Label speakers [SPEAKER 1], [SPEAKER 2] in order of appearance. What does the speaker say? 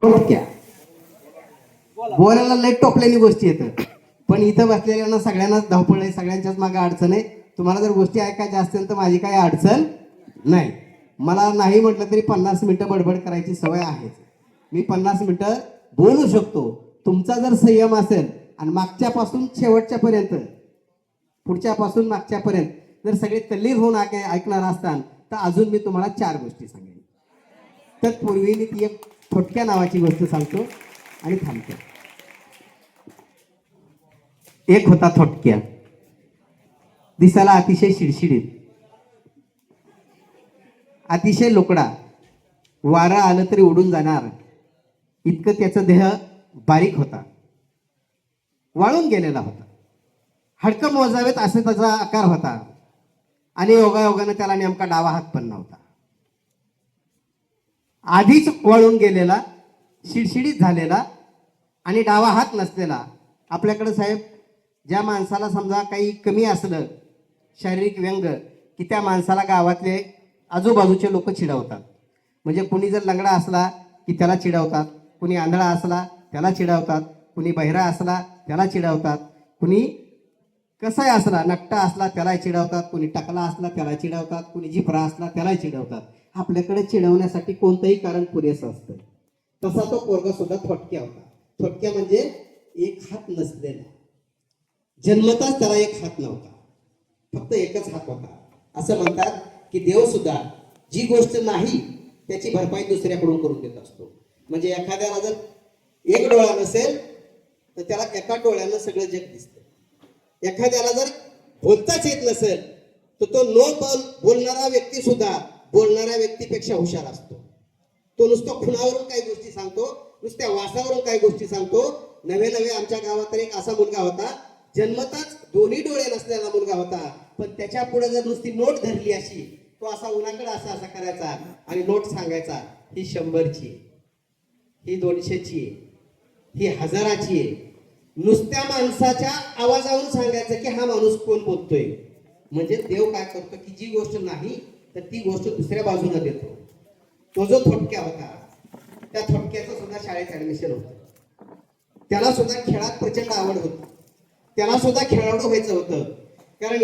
[SPEAKER 1] थोडक्या बोलायला लय टोपल्यानी गोष्टी येतात, पण इथं बसलेल्यांना सगळ्यांनाच धावपळ आहे, सगळ्यांच्याच मागे अडचण आहे. तुम्हाला जर गोष्टी ऐकायच्या असतील तर माझी काही अडचण नाही. मला नाही म्हटलं तरी 50 मिनिटं बडबड करायची सवय आहे. मी 50 मिनिटं बोलू शकतो. तुमचा जर संयम असेल आणि मागच्यापासून शेवटच्यापर्यंत, पुढच्यापासून मागच्यापर्यंत जर सगळे तल्लीन होऊन ऐकणार असताल तर अजून मी तुम्हाला 4 गोष्टी सांगेन. तत्पूर्वी मी ती एक थोडक्या नावाची गोष्ट सांगतो आणि थांबतो. एक होता थोडक्या, दिसायला अतिशय शिडशिडीत, अतिशय लोकडा, वारा आलं तरी उडून जाणार इतकं त्याचं देह बारीक होता, वाळून गेलेला होता. हडकं मोजावेत असे त्याचा आकार होता आणि योगायोगानं त्याला नेमका डावा हात पण नव्हता. आधीच वाळून गेलेला, शिडशिडीत झालेला आणि डावा हात नसलेला. आपल्याकडे साहेब ज्या माणसाला समजा काही कमी असलं शारीरिक व्यंग की त्या माणसाला गावातले आजूबाजूचे लोक चिडवतात. म्हणजे कुणी जर लंगडा असला की त्याला चिडवतात, कुणी आंधळा असला त्याला चिडवतात, कुणी बहिरा असला त्याला चिडवतात, कुणी कसाही असला नकटा असला त्याला चिडवतात, कुणी टकला असला त्याला चिडवतात, कुणी जिपरा असला त्याला चिडवतात. आपल्याकडे चिडवण्यासाठी कोणतंही कारण पुरेसं असतं. तसा तो पोरगा सुद्धा थोडक्या होता. थोडक्या म्हणजे एक हात नसलेला, जन्मताच त्याला एक हात नव्हता, फक्त एकच हात होता. असं म्हणतात की देव सुद्धा जी गोष्ट नाही त्याची भरपाई दुसऱ्याकडून करून देत असतो. म्हणजे एखाद्याला जर एक डोळा नसेल तर त्याला एका डोळ्यानं सगळं जग दिसतं. एखाद्याला जर बोलताच येत नसेल तर तो बोलणारा व्यक्ती सुद्धा बोलणाऱ्या व्यक्तीपेक्षा हुशार असतो. तो नुसतं खुणावरून काही गोष्टी सांगतो, नुसत्या वासावरून काही गोष्टी सांगतो. नवे आमच्या गावात एक असा मुलगा होता, जन्मताच दोन्ही डोळे नसलेला मुलगा होता, पण त्याच्या पुढे जर नुसती नोट धरली अशी तो असा उन्हाकडे असा असा करायचा आणि नोट सांगायचा, ही 100ची, ही 200ची, ही 1000ची आहे. नुसत्या माणसाच्या आवाजावरून सांगायचं की हा माणूस कोण बोलतोय. म्हणजे देव काय करतो की जी गोष्ट नाही तर ती गोष्ट दुसऱ्या बाजूला देतो. तो जो थोडक्या होता त्या थोडक्याचं सुद्धा शाळेत ऍडमिशन होतं. त्याला सुद्धा खेळात प्रचंड आवड होती, त्याला सुद्धा खेळाडू व्हायचं होतं. कारण